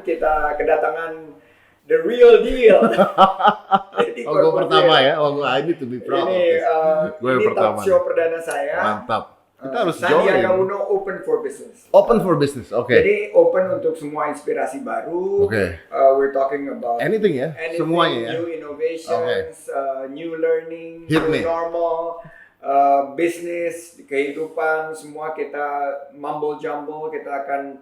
kita kedatangan the real deal. Jadi gue pertama ya. I need to be proud of this. Gue Ini pertama. talk show perdana saya. Mantap. Kita harus Sandiaga join. Uno Open for Business. Open for business, oke. Jadi open untuk semua inspirasi baru. Oke. We're talking about Anything ya, semuanya ya. new innovations, new learning, Hit me. new normal, business, kehidupan, semua kita mumble jumble. Kita akan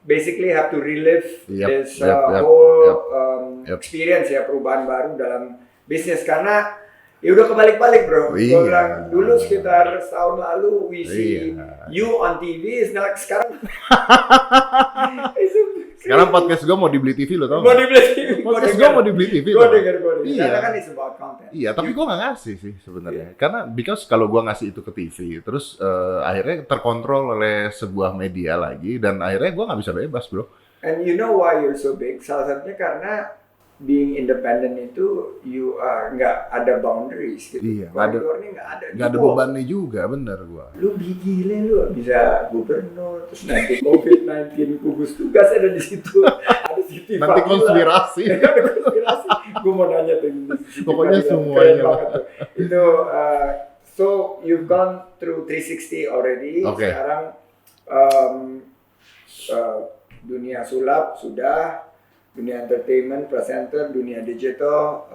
basically have to relive this whole experience ya, perubahan baru dalam bisnis karena ya udah kebalik-balik bro. Iya. Gua bilang dulu sekitar setahun lalu we see you on TV, sekarang Sekarang podcast gue mau dibeli TV lo tau mau nggak? dibeli TV. Podcast gue mau dibeli TV Gue lo. denger. Iya. Karena kan it's about content. Iya, tapi gue nggak ngasih sih sebenarnya. Karena because kalau gue ngasih itu ke TV, terus akhirnya terkontrol oleh sebuah media lagi, dan akhirnya gue nggak bisa bebas bro. And you know why you're so big? Salah satunya karena being independent itu you nggak ada boundaries gitu. Iya, Koridornya nggak ada. Nggak ada bebannya juga, bener gue. Lu gile lu bisa gubernur, terus nanti COVID-19 gugus tugas ada di situ. Ada Siti Nanti Fadila. konspirasi. Ada konspirasi. Gue mau nanya tuh. Siti Pokoknya Fadila. semuanya Keren lah. banget tuh. Itu so you've gone through 360 already. Oke. Sekarang dunia sulap sudah, dunia entertainment, presenter, dunia digital,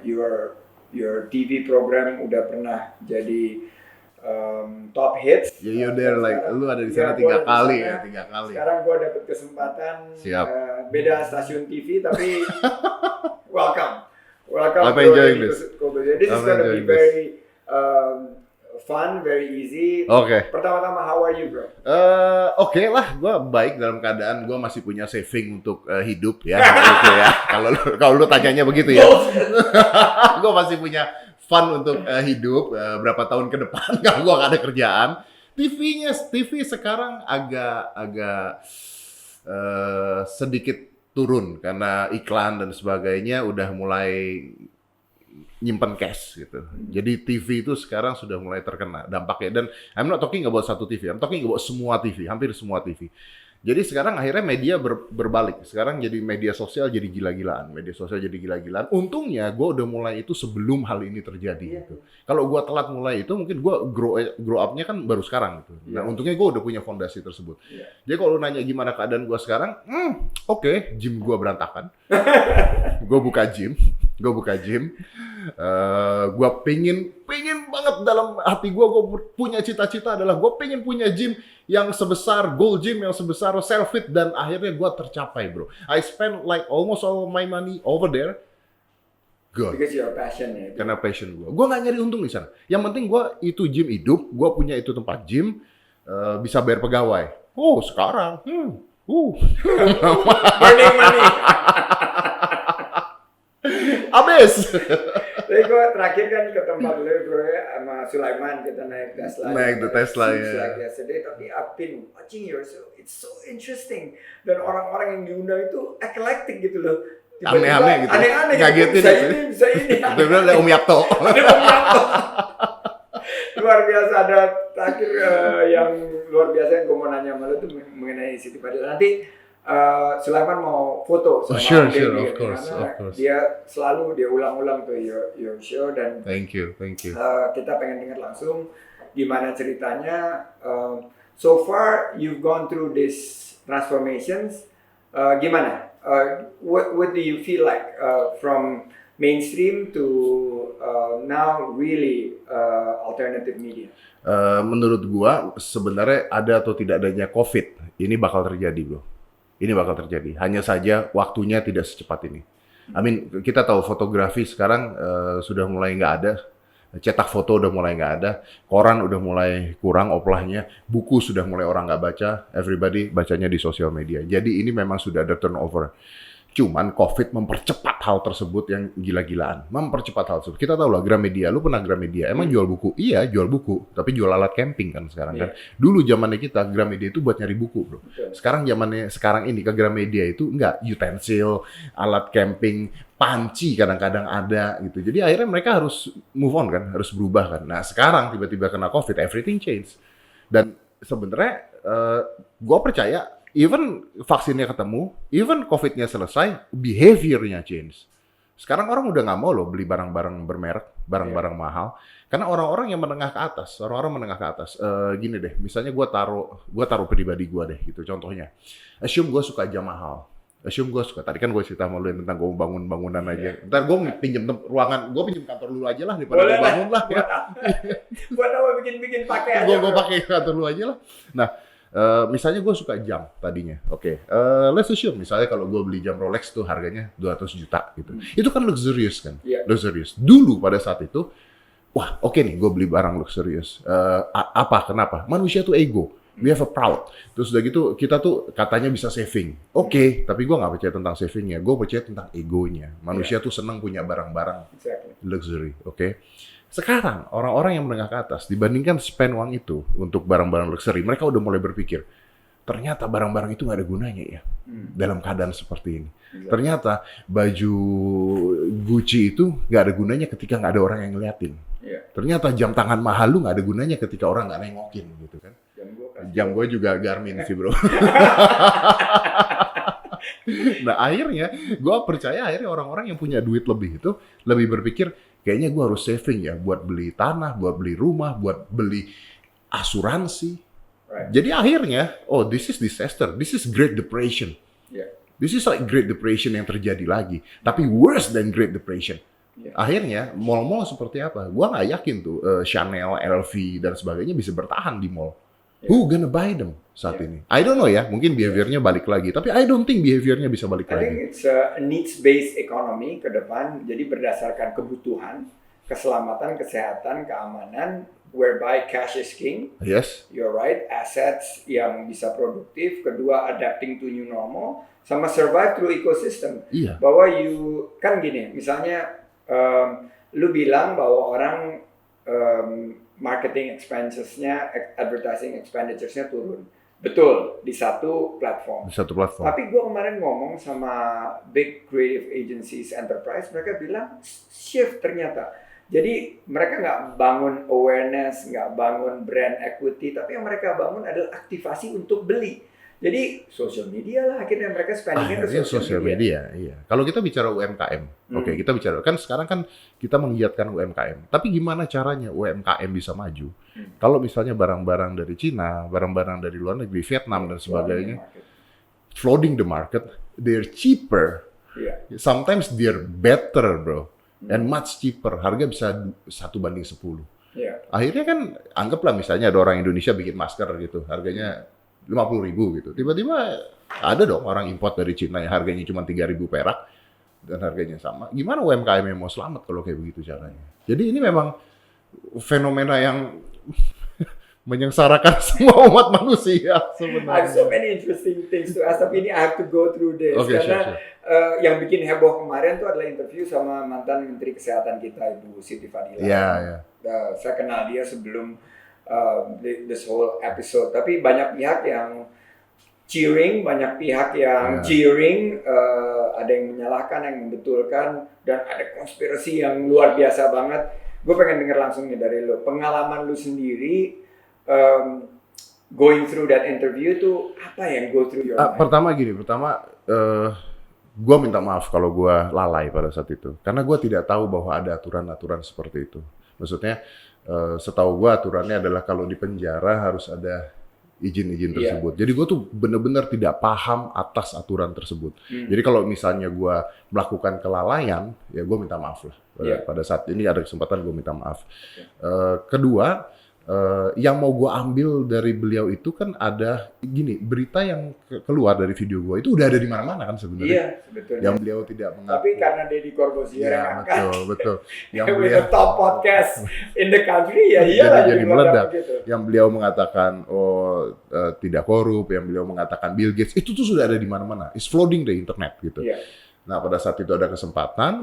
your TV program udah pernah jadi top hits. Yeah, you're there like lu ada di sana Ya, 3 kali gua ya, di sana. 3 kali. Sekarang gue dapet kesempatan. Siap. Beda stasiun TV tapi welcome. I'm to enjoying this. This is I'm gonna be enjoying this. very fun, very easy. Oke. Pertama-tama, how are you bro? Oke lah, gue baik dalam keadaan gue masih punya saving untuk hidup ya. Gitu ya. Kalau lu tanyanya begitu ya. Gue masih punya fun untuk hidup berapa tahun ke depan kalau gue gak ada kerjaan. TV sekarang agak sedikit turun karena iklan dan sebagainya udah mulai nyimpen cash gitu. Jadi TV itu sekarang sudah mulai terkena dampaknya, dan I'm not talking about satu TV, I'm talking about semua TV, hampir semua TV. Jadi sekarang akhirnya media berbalik. Sekarang jadi media sosial jadi gila-gilaan. Untungnya gue udah mulai itu sebelum hal ini terjadi gitu. Kalau gue telat mulai itu mungkin gue grow up-nya kan baru sekarang gitu. Nah untungnya gue udah punya fondasi tersebut. Jadi kalau lu nanya gimana keadaan gue sekarang, oke, gym gue berantakan. Gue buka gym. Gue pengen banget dalam hati gue punya cita-cita adalah gue pengen punya gym yang sebesar gold gym, yang sebesar self-fit, dan akhirnya gue tercapai bro. I spend like almost all my money over there. Good. Because your passion ya. Karena passion gue. Gue nggak nyari untung di sana. Yang penting gue itu gym hidup, gue punya itu tempat gym, bisa bayar pegawai. Oh sekarang, Burning money. abis. Tapi gue terakhir kan ke tempat lu bro ya, sama Sulaiman kita naik Tesla. Ya. Like yesterday, tapi I've been watching your show. It's so interesting. Dan orang-orang yang diundang itu eclectic gitu loh. Aneh-aneh gitu. Aneh-aneh. Ngagetin Bisa gitu. ini, bisa ini. Bener-bener ada Om Yapto. Luar biasa, ada terakhir yang luar biasa yang gue mau nanya sama lu tuh mengenai Siti Fadila. Nanti Sulaiman mau foto sama Sure, Dewi, of course. Dia selalu ulang-ulang tuh your show, dan Thank you. kita pengen dengar langsung gimana ceritanya. So far you've gone through these transformations. Gimana? What do you feel like from mainstream to now really alternative media? Menurut gua sebenarnya ada atau tidak adanya COVID ini bakal terjadi bro. Ini bakal terjadi. Hanya saja waktunya tidak secepat ini. Kita tahu fotografi sekarang sudah mulai nggak ada. Cetak foto udah mulai nggak ada. Koran udah mulai kurang oplahnya. Buku sudah mulai orang nggak baca. Everybody bacanya di sosial media. Jadi ini memang sudah ada turnover. Cuman COVID mempercepat hal tersebut yang gila-gilaan. Mempercepat hal tersebut. Kita tahu lah Gramedia. Lu pernah Gramedia? Emang jual buku? Iya, jual buku. Tapi jual alat camping kan sekarang kan. Dulu zamannya kita Gramedia itu buat nyari buku bro. Sekarang zamannya sekarang ini ke Gramedia itu enggak, utensil, alat camping, panci kadang-kadang ada gitu. Jadi akhirnya mereka harus move on kan, harus berubah kan. Nah sekarang tiba-tiba kena COVID, everything change. Dan sebenarnya gue percaya Even vaksinnya ketemu, even COVID-nya selesai, behavior-nya change. Sekarang orang udah nggak mau loh beli barang-barang bermerek, barang-barang mahal. Karena orang-orang yang menengah ke atas, gini deh, misalnya gua taruh pribadi gua deh, gitu. Contohnya, assume gua suka jam mahal. Tadi kan gue cerita sama lu tentang gue bangun bangunan aja. Ntar gue pinjem ruangan, gue pinjem kantor lu aja lah daripada gue bangun lah. Buat apa bikin pakai aja. Gue pakai kantor lu aja lah. Nah, misalnya gue suka jam tadinya. Oke, let's assume misalnya kalau gue beli jam Rolex tuh harganya 200 juta gitu. Itu kan luxurious kan? Yeah. Luxurious. Dulu pada saat itu, wah oke nih gue beli barang luxurious. Kenapa? Manusia tuh ego. We have a proud. Terus udah gitu kita tuh katanya bisa saving. Oke, tapi gue nggak percaya tentang savingnya. Gue percaya tentang egonya. Manusia tuh senang punya barang-barang luxury. Oke. Sekarang orang-orang yang menengah ke atas dibandingkan spend uang itu untuk barang-barang luxury, mereka udah mulai berpikir ternyata barang-barang itu nggak ada gunanya ya dalam keadaan seperti ini. Ternyata baju Gucci itu nggak ada gunanya ketika nggak ada orang yang ngeliatin. Ternyata jam tangan mahal lu nggak ada gunanya ketika orang nggak nengokin gitu kan. Jam gue juga Garmin sih bro. Nah akhirnya gue percaya orang-orang yang punya duit lebih itu lebih berpikir kayaknya gue harus saving ya buat beli tanah, buat beli rumah, buat beli asuransi. Jadi akhirnya, this is disaster, this is Great Depression. This is like Great Depression yang terjadi lagi, tapi worse than Great Depression. Akhirnya mall-mall seperti apa? Gua nggak yakin tuh Chanel, LV dan sebagainya bisa bertahan di mall. Who gonna buy them saat ini? I don't know ya, mungkin behaviornya balik lagi. Tapi I don't think behaviornya bisa balik lagi. I think it's a needs-based economy ke depan. Jadi berdasarkan kebutuhan, keselamatan, kesehatan, keamanan, whereby cash is king. Yes. You're right. Assets yang bisa produktif. Kedua, adapting to new normal. Sama survive through ecosystem. Iya. Bahwa kan gini, misalnya lu bilang bahwa orang marketing expenses-nya, advertising expenditures-nya turun. Betul, di satu platform. Tapi gue kemarin ngomong sama big creative agencies, enterprise, mereka bilang shift ternyata. Jadi mereka nggak bangun awareness, nggak bangun brand equity, tapi yang mereka bangun adalah aktivasi untuk beli. Jadi social media lah akhirnya mereka spendingnya ke social media. Iya. Kalau kita bicara UMKM, oke, kita bicara kan sekarang kan kita menggiatkan UMKM. Tapi gimana caranya UMKM bisa maju? Kalau misalnya barang-barang dari Cina, barang-barang dari luar negeri, Vietnam dan sebagainya, flooding the market, they're cheaper. Sometimes they're better, bro, and much cheaper. Harga bisa 1:10. Akhirnya kan anggaplah misalnya ada orang Indonesia bikin masker gitu, harganya 50.000 gitu. Tiba-tiba ada dong orang import dari Cina yang harganya cuma 3.000 perak dan harganya sama. Gimana UMKM yang mau selamat kalau kayak begitu caranya? Jadi ini memang fenomena yang menyengsarakan semua umat manusia sebenarnya. I have so many interesting things to ask, tapi ini I have to go through this. Karena sure. Yang bikin heboh kemarin tuh adalah interview sama mantan Menteri Kesehatan kita, Ibu Siti Fadila. Iya. Saya kenal dia sebelum this whole episode, tapi banyak pihak yang cheering, banyak pihak yang jeering, ada yang menyalahkan, yang membetulkan, dan ada konspirasi yang luar biasa banget. Gue pengen denger langsung nih dari lo, pengalaman lu sendiri going through that interview tuh apa yang go through your mind? Pertama, gue minta maaf kalau gue lalai pada saat itu, karena gue tidak tahu bahwa ada aturan-aturan seperti itu. Maksudnya setahu gue aturannya adalah kalau di penjara harus ada izin-izin tersebut. Jadi gue tuh benar-benar tidak paham atas aturan tersebut. Jadi kalau misalnya gue melakukan kelalaian, ya gue minta maaf lah. Pada saat ini ada kesempatan gue minta maaf. Kedua, yang mau gue ambil dari beliau itu kan ada gini, berita yang keluar dari video gue itu udah ada di mana-mana kan sebenarnya. Iya, sebetulnya. Yang beliau tidak mengaku. Tapi karena Deddy Corbuzier yang angkat. Betul. Yang beliau the top podcast in the country ya jadi meledak. Gitu. Yang beliau mengatakan tidak korup, yang beliau mengatakan Bill Gates, itu tuh sudah ada di mana-mana. It's flooding the internet gitu. Yeah. Nah pada saat itu ada kesempatan,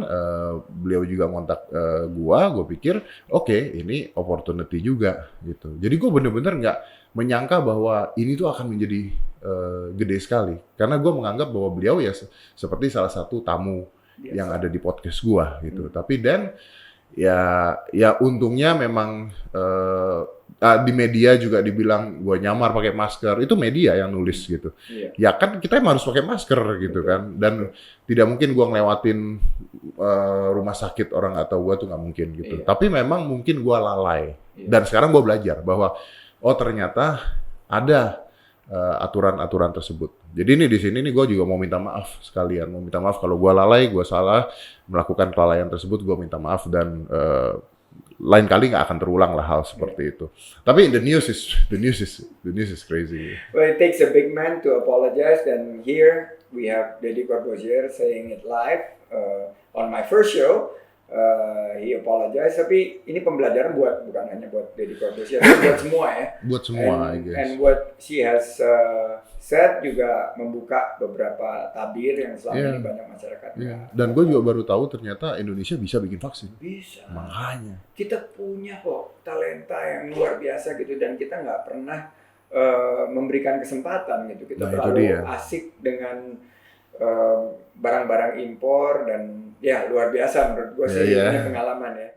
beliau juga ngontak gue pikir oke, ini opportunity juga gitu. Jadi gue bener-bener nggak menyangka bahwa ini tuh akan menjadi gede sekali. Karena gue menganggap bahwa beliau ya seperti salah satu tamu yang ada di podcast gue gitu. Tapi dan ya untungnya memang di media juga dibilang gue nyamar pakai masker, itu media yang nulis gitu. Iya. Ya kan kita emang harus pakai masker gitu kan, dan tidak mungkin gue ngelewatin rumah sakit orang atau gue tuh nggak mungkin gitu. Iya. Tapi memang mungkin gue lalai. Iya. Dan sekarang gue belajar bahwa oh ternyata ada aturan-aturan tersebut. Jadi ini di sini nih gue juga mau minta maaf sekalian, mau minta maaf kalau gue lalai, gue salah melakukan kelalaian tersebut, gue minta maaf dan lain kali nggak akan terulang lah hal seperti itu. Tapi the news is crazy. Well, it takes a big man to apologize, and here we have Deddy Corbuzier saying it live on my first show. He apologized, tapi ini pembelajaran bukan hanya buat Deddy Corbuzier, tapi buat semua ya. Buat semua, I guess. And what she has said juga membuka beberapa tabir yang selama ini banyak masyarakat. Dan gue juga baru tahu ternyata Indonesia bisa bikin vaksin. Bisa. Makanya. Kita punya kok talenta yang luar biasa gitu, dan kita nggak pernah memberikan kesempatan gitu. Kita Nah, terlalu asik dengan barang-barang impor, dan ya luar biasa menurut gue sih, ini pengalaman ya.